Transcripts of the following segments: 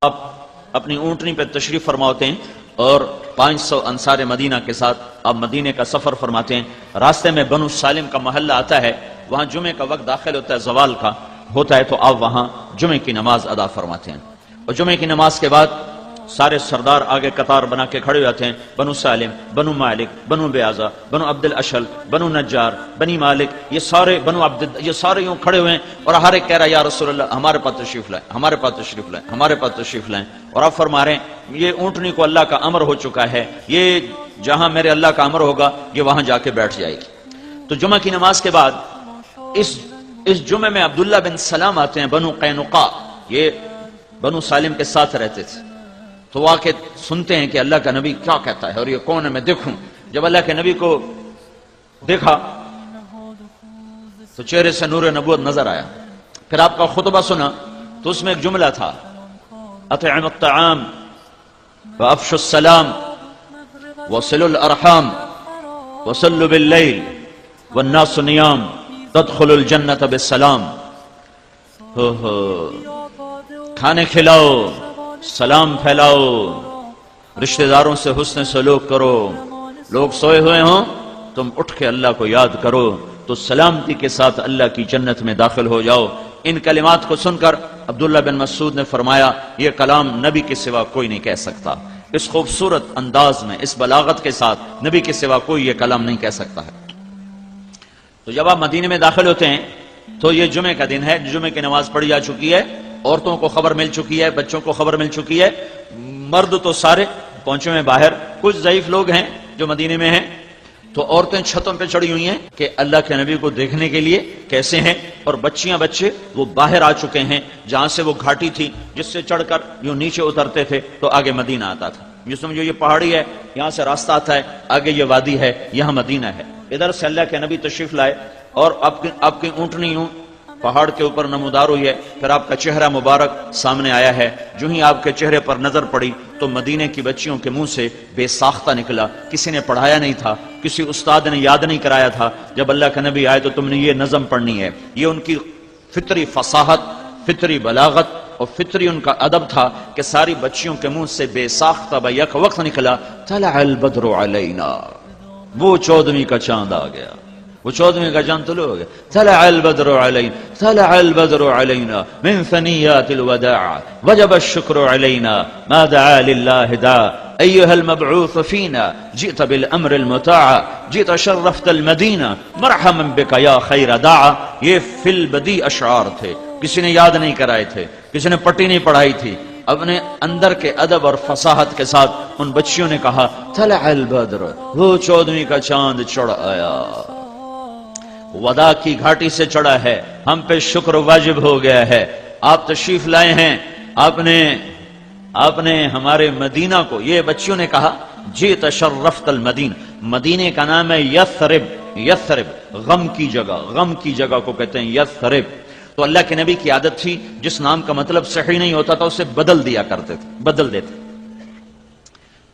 آپ اپنی اونٹنی پہ تشریف فرماتے ہیں اور 500 انصار مدینہ کے ساتھ آپ مدینے کا سفر فرماتے ہیں. راستے میں بنو سالم کا محلہ آتا ہے، وہاں جمعے کا وقت داخل ہوتا ہے، زوال کا ہوتا ہے، تو آپ وہاں جمعے کی نماز ادا فرماتے ہیں. اور جمعے کی نماز کے بعد سارے سردار آگے قطار بنا کے کھڑے ہوتے ہیں. بنو سالم، بنو مالک، بنو بیازا، بنو عبد الاشل، بنو نجار، بنی مالک، یہ سارے بنو عبد، یہ سارے یوں کھڑے ہوئے ہیں اور ہر ایک کہہ رہا ہے یا رسول اللہ ہمارے پاس تشریف لائیں، ہمارے پاس تشریف لائیں، ہمارے پاس تشریف لائیں. اور آپ فرما رہے ہیں یہ اونٹنی کو اللہ کا امر ہو چکا ہے، یہ جہاں میرے اللہ کا امر ہوگا یہ وہاں جا کے بیٹھ جائے گی. تو جمعہ کی نماز کے بعد اس جمعے میں عبداللہ بن سلام آتے ہیں، بنو قینقاع، یہ بنو سالم کے ساتھ رہتے تھے. تو وہ آ کے سنتے ہیں کہ اللہ کا نبی کیا کہتا ہے اور یہ کون ہے، میں دیکھوں. جب اللہ کے نبی کو دیکھا تو چہرے سے نور نبوت نظر آیا. پھر آپ کا خطبہ سنا تو اس میں ایک جملہ تھا، اطعم الطعام وافشوا السلام وصلوا الارحام وصلوا باللیل والناس نیام تدخلوا الجنة بالسلام. کھانے کھلاؤ، سلام پھیلاؤ، رشتہ داروں سے حسن سلوک کرو، لوگ سوئے ہوئے ہوں تم اٹھ کے اللہ کو یاد کرو تو سلامتی کے ساتھ اللہ کی جنت میں داخل ہو جاؤ. ان کلمات کو سن کر عبداللہ بن مسعود نے فرمایا یہ کلام نبی کے سوا کوئی نہیں کہہ سکتا. اس خوبصورت انداز میں، اس بلاغت کے ساتھ نبی کے سوا کوئی یہ کلام نہیں کہہ سکتا ہے. تو جب آپ مدینے میں داخل ہوتے ہیں تو یہ جمعے کا دن ہے، جمعے کی نماز پڑھی جا چکی ہے، عورتوں کو خبر مل چکی ہے، بچوں کو خبر مل چکی ہے، مرد تو سارے پہنچے ہوئے باہر، کچھ ضعیف لوگ ہیں جو مدینے میں ہیں. تو عورتیں چھتوں پہ چڑھی ہوئی ہیں کہ اللہ کے نبی کو دیکھنے کے لیے کیسے ہیں، اور بچیاں بچے وہ باہر آ چکے ہیں جہاں سے وہ گھاٹی تھی جس سے چڑھ کر یوں نیچے اترتے تھے تو آگے مدینہ آتا تھا. یہ سمجھو یہ پہاڑی ہے، یہاں سے راستہ آتا ہے، آگے یہ وادی ہے، یہاں مدینہ ہے. ادھر سے اللہ کے نبی تشریف لائے اور آپ کی اونٹنی یوں پہاڑ کے اوپر نمودار ہوئی ہے. پھر آپ کا چہرہ مبارک سامنے آیا ہے. جو ہی آپ کے چہرے پر نظر پڑی تو مدینے کی بچیوں کے منہ سے بے ساختہ نکلا. کسی نے پڑھایا نہیں تھا، کسی استاد نے یاد نہیں کرایا تھا. جب اللہ کا نبی آئے تو تم نے یہ نظم پڑھنی ہے. یہ ان کی فطری فصاحت، فطری بلاغت اور فطری ان کا ادب تھا کہ ساری بچیوں کے منہ سے بے ساختہ بیک وقت نکلا طلع البدر علینا، وہ 14ویں کا چاند آ گیا، وہ 14ویں کا چاند طلوع ہو گیا. طلع البدر علینا، طلع البدر علینا من ثنیات الوداع وجب الشکر علینا ما دعا للہ دعا ایها المبعوث فینا جئت بالامر المطاع جئت شرفت المدینہ مرحبا بک یا خیر داع. یہ فی البدی اشعار تھے، کسی نے یاد نہیں کرائے تھے، کسی نے پٹی نہیں پڑھائی تھی. اپنے اندر کے ادب اور فصاحت کے ساتھ ان بچیوں نے کہا طلع البدر، وہ 14ویں کا چاند چڑھ آیا، ودا کی گھاٹی سے چڑھا ہے، ہم پہ شکر واجب ہو گیا ہے. آپ تشریف لائے ہیں، آپ نے ہمارے مدینہ کو، یہ بچیوں نے کہا جئت شرفت المدینہ. مدینے کا نام ہے یثرب، یثرب غم کی جگہ، غم کی جگہ کو کہتے ہیں یثرب. تو اللہ کے نبی کی عادت تھی جس نام کا مطلب صحیح نہیں ہوتا تھا اسے بدل دیا کرتے تھے، بدل دیتے.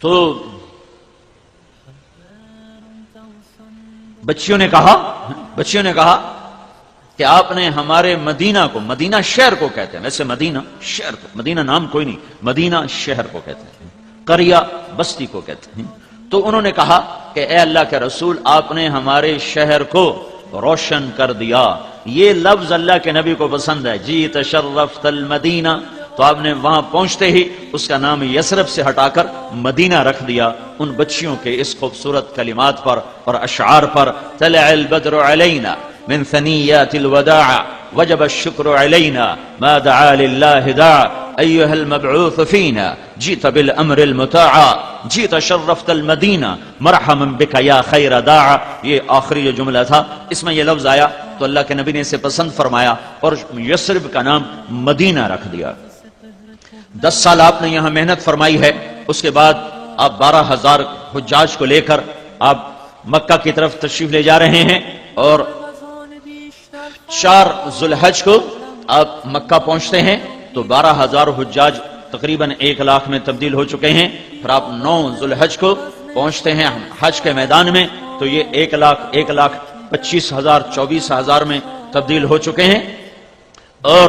تو بچیوں نے کہا کہ آپ نے ہمارے مدینہ کو، مدینہ شہر کو کہتے ہیں، ویسے مدینہ شہر کو، مدینہ نام کوئی نہیں، مدینہ شہر کو کہتے ہیں، قریہ بستی کو کہتے ہیں. تو انہوں نے کہا کہ اے اللہ کے رسول آپ نے ہمارے شہر کو روشن کر دیا. یہ لفظ اللہ کے نبی کو پسند ہے، جئت شرفت المدینہ. تو آپ نے وہاں پہنچتے ہی اس کا نام یثرب سے ہٹا کر مدینہ رکھ دیا ان بچیوں کے اس خوبصورت کلمات پر اور اشعار پر. طلع البدر علینا من ثنیات الوداع وجب الشکر علینا ما دعا للہ داع ایها المبعوث فینا جئت بالامر المطاع جئت شرفت المدینہ مرحبا بک یا خیر داع. یہ آخری جو جملہ تھا اس میں یہ لفظ آیا تو اللہ کے نبی نے اسے پسند فرمایا اور یثرب کا نام مدینہ رکھ دیا. 10 سال آپ نے یہاں محنت فرمائی ہے. اس کے بعد آپ 12,000 حجاج کو لے کر آپ مکہ کی طرف تشریف لے جا رہے ہیں اور 4 ذو الحج کو آپ مکہ پہنچتے ہیں تو 12,000 حجاج تقریباً 1 لاکھ میں تبدیل ہو چکے ہیں. پھر آپ 9 ذو الحج کو پہنچتے ہیں حج کے میدان میں تو یہ 1,25,000 24,000 میں تبدیل ہو چکے ہیں. اور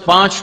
5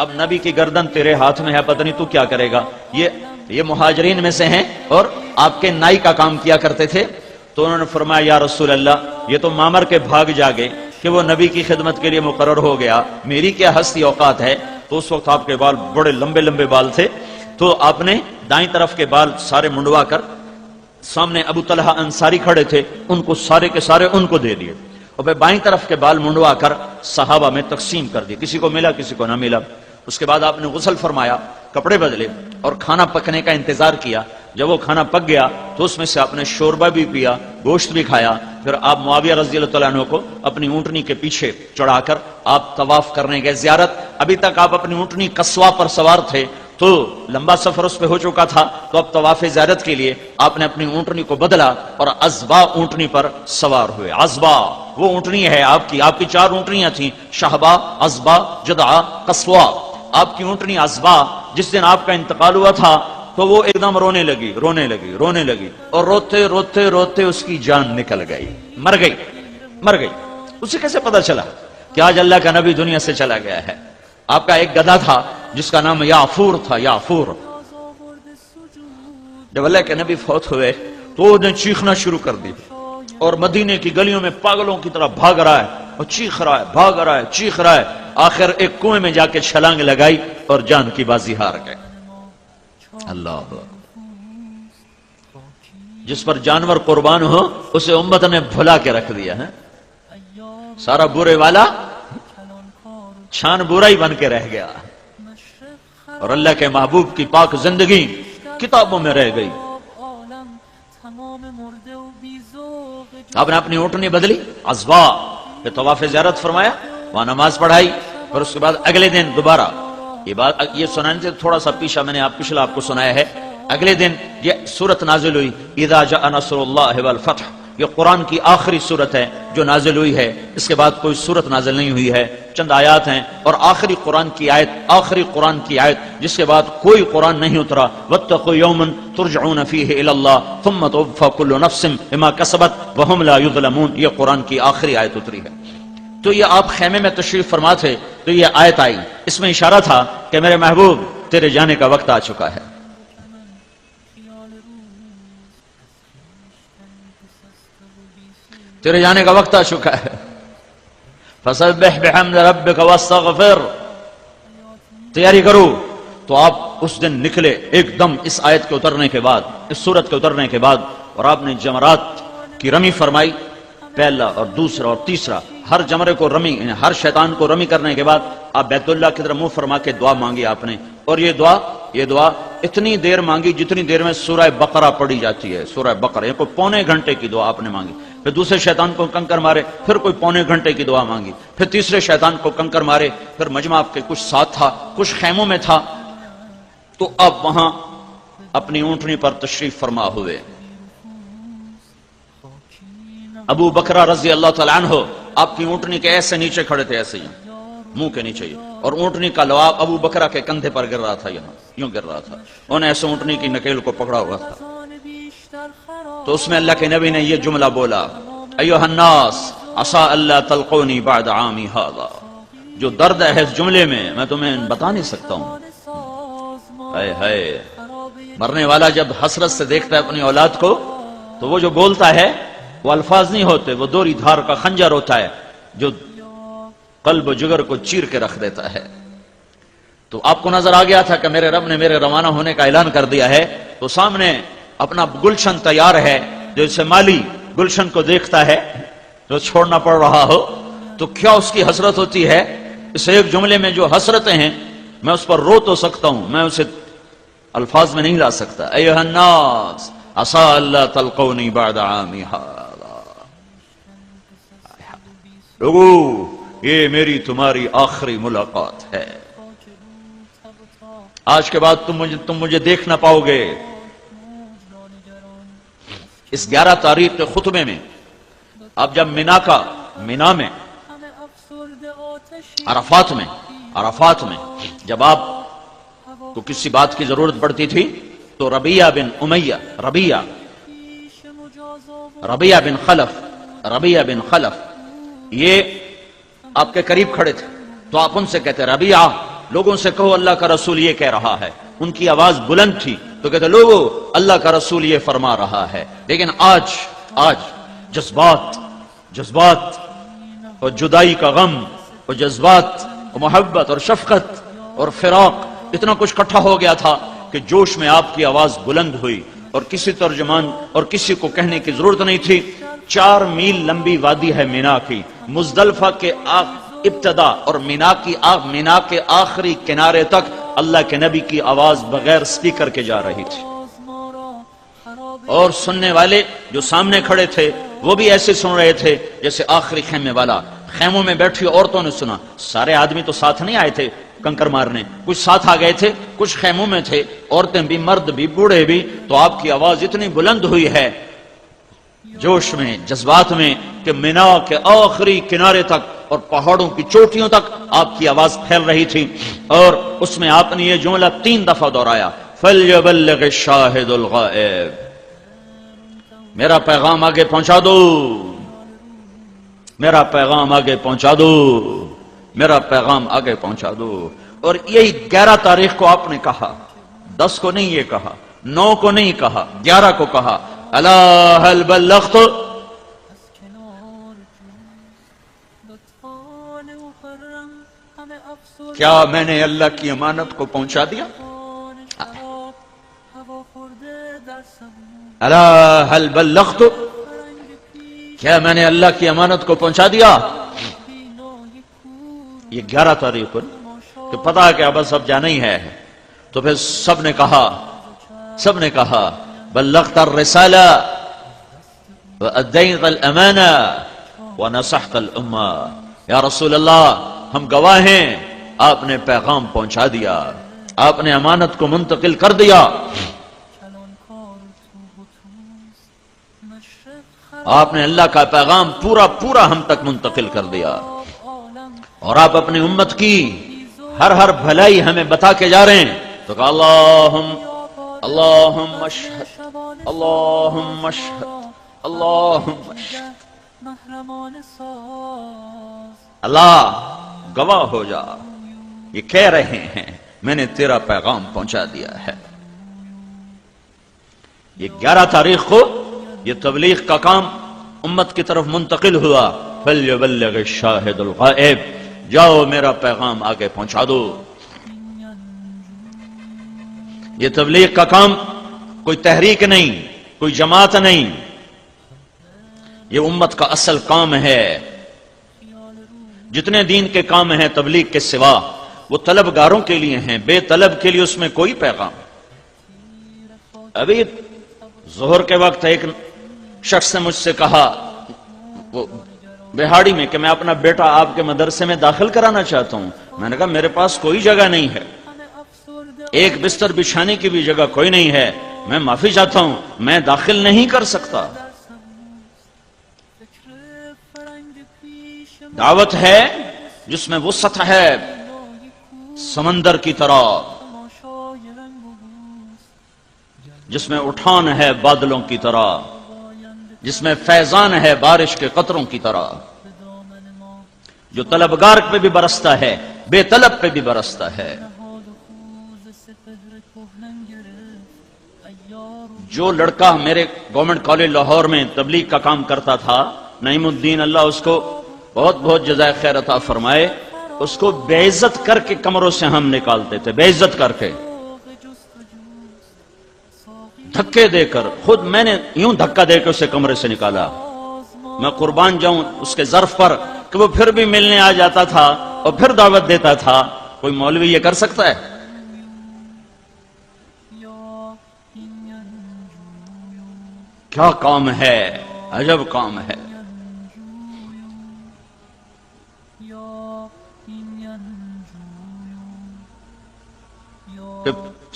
اب نبی کی گردن تیرے ہاتھ میں ہے، پتہ نہیں تو کیا کرے گا۔ یہ مہاجرین میں سے ہیں اور آپ کے نائی کا کام کیا کرتے تھے۔ تو انہوں نے فرمایا یا رسول اللہ، یہ تو مامر کے بھاگ جاگے کہ وہ نبی کی خدمت کے لیے مقرر ہو گیا، میری کیا ہستی اوقات ہے۔ تو اس وقت آپ کے بال بڑے لمبے لمبے بال تھے، تو آپ نے دائیں طرف کے بال سارے منڈوا کر، سامنے ابو طلحہ انصاری کھڑے تھے، ان کو سارے کے سارے ان کو دے دیے، اور پھر بائیں طرف کے بال منڈوا کر صحابہ میں تقسیم کر دیے، کسی کو ملا کسی کو نہ ملا۔ اس کے بعد آپ نے غسل فرمایا، کپڑے بدلے اور کھانا پکنے کا انتظار کیا۔ جب وہ کھانا پک گیا تو اس میں سے آپ نے شوربہ بھی پیا، گوشت بھی کھایا۔ پھر آپ معاویہ رضی اللہ تعالیٰ عنہ کو اپنی اونٹنی کے پیچھے چڑھا کر آپ طواف کرنے گئے، زیارت۔ ابھی تک آپ اپنی اونٹنی قصوہ پر سوار تھے، تو لمبا سفر اس پہ ہو چکا تھا، تو اب طواف زیارت کے لیے آپ نے اپنی اونٹنی کو بدلا اور عزبا اونٹنی پر سوار ہوئے۔ عزبا وہ اونٹنی ہے آپ کی 4 اونٹنیاں تھیں، شہبا، عزبا، جدعا، قصوہ۔ آپ کی اونٹنی عزبا جس دن آپ کا انتقال ہوا تھا تو وہ ایک دم رونے لگی اور روتے روتے روتے اس کی جان نکل گئی، مر گئی۔ اسے کیسے پتا چلا کہ آج اللہ کا نبی دنیا سے چلا گیا ہے؟ آپ کا ایک گدھا تھا جس کا نام یافور تھا، یافور۔ جب اللہ کے نبی فوت ہوئے تو وہ نے چیخنا شروع کر دی اور مدینے کی گلیوں میں پاگلوں کی طرح بھاگ رہا ہے اور چیخ رہا ہے۔ آخر ایک کنویں میں جا کے چھلانگ لگائی اور جان کی بازی ہار گئے۔ اللہ، جس پر جانور قربان ہو اسے امت نے بھلا کے رکھ دیا ہے۔ سارا برے والا چھان برا ہی بن کے رہ گیا، اور اللہ کے محبوب کی پاک زندگی کتابوں میں رہ گئی۔ آپ نے اپنی اونٹنی بدلی، عزبا پہ طواف زیارت فرمایا، وہاں نماز پڑھائی، اور اس کے بعد اگلے دن دوبارہ یہ سنانے سے تھوڑا سا پیچھا میں نے پچھلا آپ کو سنایا ہے۔ اگلے دن یہ سورت نازل ہوئی، اذا جاء نصر اللہ والفتح۔ یہ قرآن کی آخری سورت ہے جو نازل ہوئی ہے، اس کے بعد کوئی سورت نازل نہیں ہوئی ہے، چند آیات ہیں، اور آخری قرآن کی آیت جس کے بعد کوئی قرآن نہیں اترا، واتقوا یوما ترجعون فیہ الی اللہ ثم توفی کل نفس بما کسبت وہم لا یظلمون۔ یہ قرآن کی آخری آیت اتری ہے۔ تو یہ آپ خیمے میں تشریف فرما تھے تو یہ آیت آئی، اس میں اشارہ تھا کہ میرے محبوب تیرے جانے کا وقت آ چکا ہے۔ تیرے جانے کا وقت آ چکا ہے۔ فسبح بحمد ربک واستغفر، تیاری کرو۔ تو آپ اس دن نکلے ایک دم اس آیت کے اترنے کے بعد، اس سورت کے اترنے کے بعد، اور آپ نے جمرات کی رمی فرمائی، پہلا اور دوسرا اور تیسرا، ہر جمرے کو رمی، ہر شیطان کو رمی کرنے کے بعد آپ بیت اللہ کی طرف منہ فرما کے دعا مانگی آپ نے، اور یہ دعا اتنی دیر مانگی جتنی دیر میں سورہ بقرہ پڑھی جاتی ہے۔ سورہ بقرہ یہ کوئی پونے گھنٹے کی دعا آپ نے مانگی۔ پھر دوسرے شیطان کو کنکر مارے، پھر کوئی پونے گھنٹے کی دعا مانگی، پھر تیسرے شیطان کو کنکر مارے، پھر مجمع آپ کے کچھ ساتھ تھا، کچھ خیموں میں تھا، تو اب وہاں اپنی اونٹنی پر تشریف فرما ہوئے۔ ابو بکرہ رضی اللہ تعالیٰ عنہ آپ کی اونٹنی کے ایسے نیچے کھڑے تھے، ایسے منہ کے نیچے، اور اونٹنی کا لواب ابو بکرہ کے کندھے پر گر رہا تھا، یوں گر رہا تھا، انہوں نے ایسے اونٹنی کی نکیل کو پکڑا ہوا تھا۔ تو اس میں اللہ کے نبی نے یہ جملہ بولا، ایھا الناس عسى الا تلقوني بعد عامی ھذا۔ جو درد ہے اس جملے میں تمہیں بتا نہیں سکتا ہوں۔ مرنے والا جب حسرت سے دیکھتا ہے اپنی اولاد کو تو وہ جو بولتا ہے وہ الفاظ نہیں ہوتے، وہ دوری دھار کا خنجر ہوتا ہے جو قلب و جگر کو چیر کے رکھ دیتا ہے۔ تو آپ کو نظر آ گیا تھا کہ میرے رب نے میرے روانہ ہونے کا اعلان کر دیا ہے، تو سامنے اپنا گلشن تیار ہے، جو اسے مالی گلشن کو دیکھتا ہے جو چھوڑنا پڑ رہا ہو تو کیا اس کی حسرت ہوتی ہے۔ اس ایک جملے میں جو حسرتیں ہیں میں اس پر رو تو سکتا ہوں، میں اسے الفاظ میں نہیں لا سکتا۔ ایھا الناس عسى الا تلقوني بعد عامی ھذا۔ لوگو یہ میری تمہاری آخری ملاقات ہے، آج کے بعد تم مجھے دیکھ نہ پاؤ گے۔ اس 11 تاریخ کے خطبے میں اب جب مینا میں عرفات میں جب آپ کو کسی بات کی ضرورت پڑتی تھی تو ربیہ بن خلف یہ آپ کے قریب کھڑے تھے، تو آپ ان سے کہتے ربیہ لوگوں سے کہو اللہ کا رسول یہ کہہ رہا ہے. ان کی آواز بلند تھی تو کہتے لوگو اللہ کا رسول یہ فرما رہا ہے. لیکن آج جذبات اور جدائی کا غم اور جذبات اور محبت اور شفقت اور فراق اتنا کچھ اکٹھا ہو گیا تھا کہ جوش میں آپ کی آواز بلند ہوئی اور کسی ترجمان اور کسی کو کہنے کی ضرورت نہیں تھی. 4 میل لمبی وادی ہے مینا کی. مزدلفہ کے ابتدا اور مینا کے آخری کنارے تک اللہ کے نبی کی آواز بغیر سپیکر کے جا رہی تھی. اور سننے والے جو سامنے کھڑے تھے وہ بھی ایسے سن رہے تھے جیسے آخری خیمے والا. خیموں میں بیٹھی عورتوں نے سنا. سارے آدمی تو ساتھ نہیں آئے تھے کنکر مارنے, کچھ ساتھ آ گئے تھے, کچھ خیموں میں تھے, عورتیں بھی, مرد بھی, بوڑھے بھی. تو آپ کی آواز اتنی بلند ہوئی ہے جوش میں, جذبات میں, کہ مینا کے آخری کنارے تک اور پہاڑوں کی چوٹیوں تک آپ کی آواز پھیل رہی تھی. اور اس میں آپ نے یہ جملہ 3 دفعہ دہرایا, فَلْيَبَلِّغِ الشَّاهِدُ الْغَائِبُ, میرا پیغام آگے پہنچا دو, میرا پیغام آگے پہنچا دو, میرا پیغام آگے پہنچا دو. اور یہی 11 تاریخ کو آپ نے کہا, 10 کو نہیں یہ کہا, 9 کو نہیں کہا, 11 کو کہا, الا هل بلغت, کیا میں نے اللہ کی امانت کو پہنچا دیا؟ الا هل بلغت, کیا میں نے اللہ کی امانت کو پہنچا دیا؟ یہ 11 تاریخ کو کہ پتا ہے کہ اب سب جانا ہی ہے. تو پھر سب نے کہا بلغت الرسالہ وادیت الامانہ ونصحت الامہ. یا رسول اللہ, ہم گواہ ہیں, آپ نے پیغام پہنچا دیا, آپ نے امانت کو منتقل کر دیا, آپ نے اللہ کا پیغام پورا ہم تک منتقل کر دیا. اور آپ اپنی امت کی ہر بھلائی ہمیں بتا کے جا رہے ہیں. تو کہا اللہم اشہد, اللہم اشہد, اللہم اشہد, اللہ گواہ ہو جا, یہ کہہ رہے ہیں میں نے تیرا پیغام پہنچا دیا ہے. یہ 11 تاریخ کو یہ تبلیغ کا کام امت کی طرف منتقل ہوا. فَلْيُبَلِّغِ الشَّاهِدُ الْغَائِبُ, جاؤ میرا پیغام آگے پہنچا دو. یہ تبلیغ کا کام کوئی تحریک نہیں, کوئی جماعت نہیں, یہ امت کا اصل کام ہے. جتنے دین کے کام ہیں تبلیغ کے سوا وہ طلبگاروں کے لیے ہیں, بے طلب کے لیے اس میں کوئی پیغام. ابھی ظہر کے وقت ایک شخص نے مجھ سے کہا وہ بہاڑی میں کہ میں اپنا بیٹا آپ کے مدرسے میں داخل کرانا چاہتا ہوں. میں نے کہا میرے پاس کوئی جگہ نہیں ہے, ایک بستر بچھانے کی بھی جگہ کوئی نہیں ہے, میں معافی چاہتا ہوں, میں داخل نہیں کر سکتا. دعوت ہے جس میں وسعت ہے سمندر کی طرح, جس میں اٹھان ہے بادلوں کی طرح, جس میں فیضان ہے بارش کے قطروں کی طرح, جو طلبگار پہ بھی برستا ہے, بے طلب پہ بھی برستا ہے. جو لڑکا میرے گورنمنٹ کالج لاہور میں تبلیغ کا کام کرتا تھا, نعیم الدین, اللہ اس کو بہت جزائے خیر عطا فرمائے, اس کو بے عزت کر کے کمروں سے ہم نکالتے تھے, بے عزت کر کے, دھکے دے کر. خود میں نے یوں دھکا دے کے اسے کمرے سے نکالا. میں قربان جاؤں اس کے ظرف پر کہ وہ پھر بھی ملنے آ جاتا تھا اور پھر دعوت دیتا تھا. کوئی مولوی یہ کر سکتا ہے؟ کیا کام ہے, عجب کام ہے.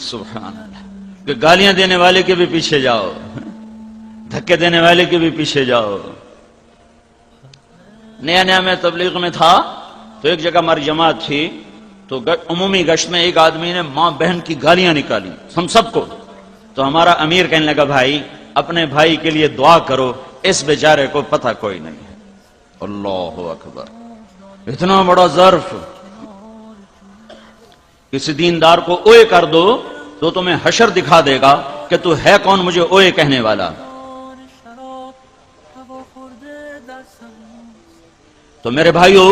سبحان اللہ, کہ گالیاں دینے والے کے بھی پیچھے جاؤ, دھکے دینے والے کے بھی پیچھے جاؤ. نیا میں تبلیغ میں تھا تو ایک جگہ ہماری جماعت تھی, تو عمومی گشت میں ایک آدمی نے ماں بہن کی گالیاں نکالی ہم سب کو. تو ہمارا امیر کہنے لگا بھائی اپنے بھائی کے لیے دعا کرو, اس بیچارے کو پتہ کوئی نہیں ہے. اللہ اکبر, اتنا بڑا ظرف, کسی دیندار کو اوئے کر دو تو تمہیں حشر دکھا دے گا کہ تو ہے کون مجھے اوئے کہنے والا. تو میرے بھائیو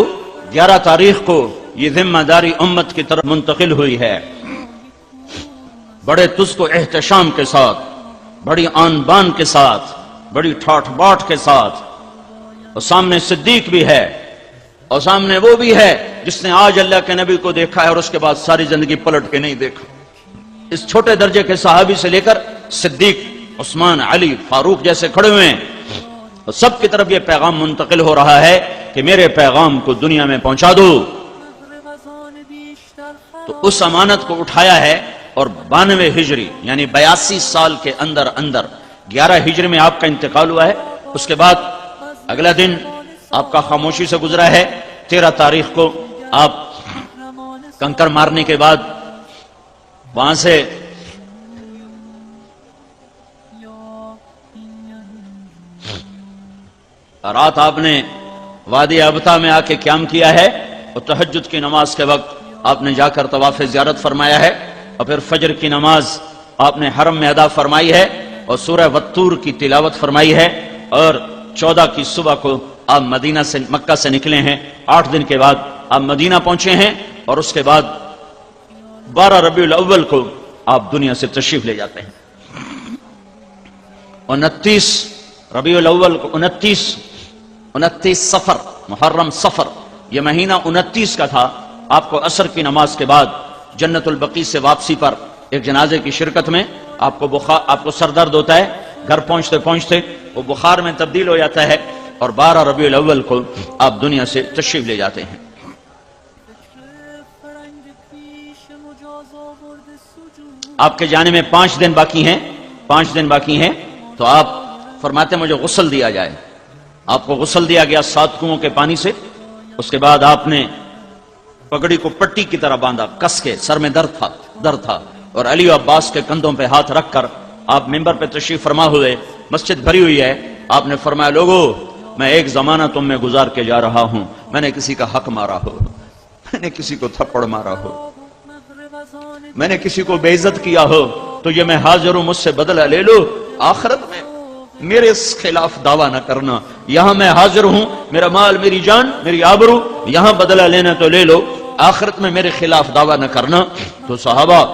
11 تاریخ کو یہ ذمہ داری امت کی طرف منتقل ہوئی ہے. بڑے تس کو احتشام کے ساتھ، بڑی آن بان کے ساتھ، بڑی ٹھاٹھ باٹھ کے ساتھ. اور سامنے صدیق بھی ہے اور سامنے وہ بھی ہے جس نے آج اللہ کے نبی کو دیکھا ہے اور اس کے بعد ساری زندگی پلٹ کے نہیں دیکھا. اس چھوٹے درجے کے صحابی سے لے کر صدیق، عثمان، علی، فاروق جیسے کھڑے ہوئے ہیں. اور سب کی طرف یہ پیغام منتقل ہو رہا ہے کہ میرے پیغام کو دنیا میں پہنچا دو. تو اس امانت کو اٹھایا ہے اور 92 ہجری یعنی 82 سال کے اندر 11 ہجری میں آپ کا انتقال ہوا ہے. اس کے بعد اگلا دن آپ کا خاموشی سے گزرا ہے. 13 تاریخ کو آپ کنکر مارنے کے بعد وہاں سے رات آپ نے وادی ابتا میں آ کے قیام کیا ہے اور تہجد کی نماز کے وقت آپ نے جا کر طواف زیارت فرمایا ہے اور پھر فجر کی نماز آپ نے حرم میں ادا فرمائی ہے اور سورہ والطور کی تلاوت فرمائی ہے. اور 14 کی صبح کو آپ مکہ سے نکلے ہیں. 8 دن کے بعد آپ مدینہ پہنچے ہیں اور اس کے بعد 12 ربیع الاول کو آپ دنیا سے تشریف لے جاتے ہیں. 29 ربیع الاول کو 29 صفر، محرم صفر، یہ مہینہ 29 کا تھا. آپ کو عصر کی نماز کے بعد جنت البقیع سے واپسی پر ایک جنازے کی شرکت میں آپ کو سر درد ہوتا ہے. گھر پہنچتے پہنچتے وہ بخار میں تبدیل ہو جاتا ہے اور 12 ربیع الاول کو آپ دنیا سے تشریف لے جاتے ہیں. آپ کے جانے میں 5 دن باقی ہیں. تو آپ فرماتے مجھے غسل دیا جائے. آپ کو غسل دیا گیا 7 کنووں کے پانی سے. اس کے بعد آپ نے پگڑی کو پٹی کی طرح باندھا، کس کے. سر میں درد تھا اور علی و عباس کے کندھوں پہ ہاتھ رکھ کر آپ ممبر پہ تشریف فرما ہوئے. مسجد بھری ہوئی ہے. آپ نے فرمایا لوگو میں ایک زمانہ تم میں گزار کے جا رہا ہوں. میں نے کسی کا حق مارا ہو، میں نے کسی کو تھپڑ مارا ہو، میں نے کسی کو بے عزت کیا ہو تو یہ میں حاضر ہوں، مجھ سے بدلہ لے لو. آخرت میں میرے اس خلاف دعویٰ نہ کرنا. یہاں میں حاضر ہوں، میرا مال، میری جان، میری آبرو، یہاں بدلہ لینا تو لے لو، آخرت میں میرے خلاف دعویٰ نہ کرنا. تو صحابہ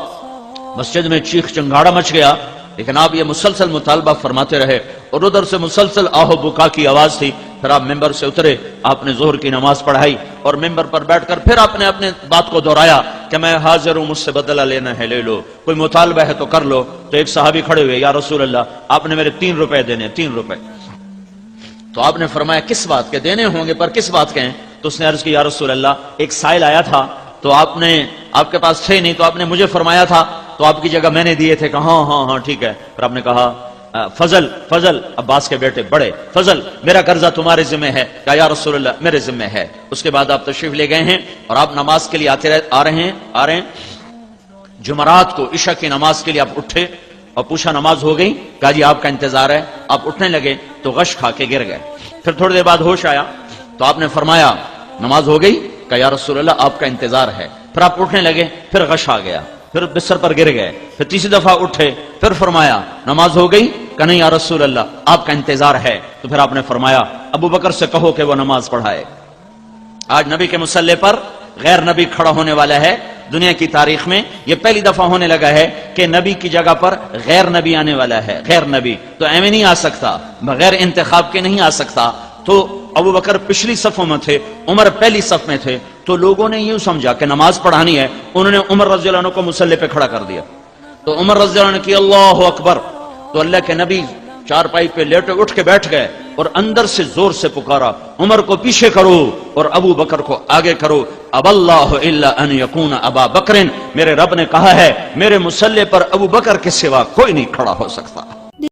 مسجد میں چیخ چنگاڑا مچ گیا. لیکن آپ یہ مسلسل مطالبہ فرماتے رہے اور ادھر سے مسلسل آہو بکا کی آواز تھی. پھر آپ ممبر سے اترے، آپ نے ظہر کی نماز پڑھائی اور ممبر پر بیٹھ کر پھر آپ نے اپنے بات کو دہرایا کہ میں حاضر ہوں، مجھ سے بدلہ لینا ہے لے لو، کوئی مطالبہ ہے تو کر لو. تو ایک صحابی کھڑے ہوئے، یا رسول اللہ آپ نے میرے 3 روپے دینے، 3 روپے. تو آپ نے فرمایا کس بات کے دینے ہوں گے، پر کس بات کے ہیں؟ تو اس نے عرض کی یا رسول اللہ ایک سائل آیا تھا تو آپ کے پاس تھے نہیں تو آپ نے مجھے فرمایا تھا تو آپ کی جگہ میں نے دیے تھے. کہا ہاں ٹھیک ہے. پھر آپ نے کہا فضل عباس کے بیٹے بڑے، فضل میرا قرضہ تمہارے ذمہ ہے. کہا یا رسول اللہ میرے ذمہ ہے. اس کے بعد آپ تشریف لے گئے ہیں اور آپ نماز کے لیے آ رہے ہیں. جمعرات کو عشاء کی نماز کے لیے آپ اٹھے اور پوچھا نماز ہو گئی؟ کہا جی آپ کا انتظار ہے. آپ اٹھنے لگے تو غش کھا کے گر گئے. پھر تھوڑی دیر بعد ہوش آیا تو آپ نے فرمایا نماز ہو گئی؟ کہا یا رسول اللہ آپ کا انتظار ہے. پھر آپ اٹھنے لگے، پھر غش آ گیا، پھر بستر پر گر گئے. پھر تیسری دفعہ اٹھے، پھر فرمایا نماز ہو گئی؟ کہ نہیں یا رسول اللہ آپ کا انتظار ہے. تو پھر آپ نے فرمایا ابو بکر سے کہو کہ وہ نماز پڑھائے. آج نبی کے مصلی پر غیر نبی کھڑا ہونے والا ہے. دنیا کی تاریخ میں یہ پہلی دفعہ ہونے لگا ہے کہ نبی کی جگہ پر غیر نبی آنے والا ہے. غیر نبی تو ایویں نہیں آ سکتا، بغیر انتخاب کے نہیں آ سکتا. تو ابو بکر پچھلی صفوں میں تھے، عمر پہلی صف میں تھے. تو لوگوں نے یوں سمجھا کہ نماز پڑھانی ہے، انہوں نے عمر رضی اللہ عنہ کو مصلی پہ کھڑا کر دیا. تو عمر رضی اللہ عنہ کی اللہ اکبر، تو اللہ کے نبی چارپائی پہ لیٹے اٹھ کے بیٹھ گئے اور اندر سے زور سے پکارا عمر کو پیچھے کرو اور ابو بکر کو آگے کرو. اب اللہ الا ان یکون ابا بکر، میرے رب نے کہا ہے میرے مصلی پر ابو بکر کے سوا کوئی نہیں کھڑا ہو سکتا.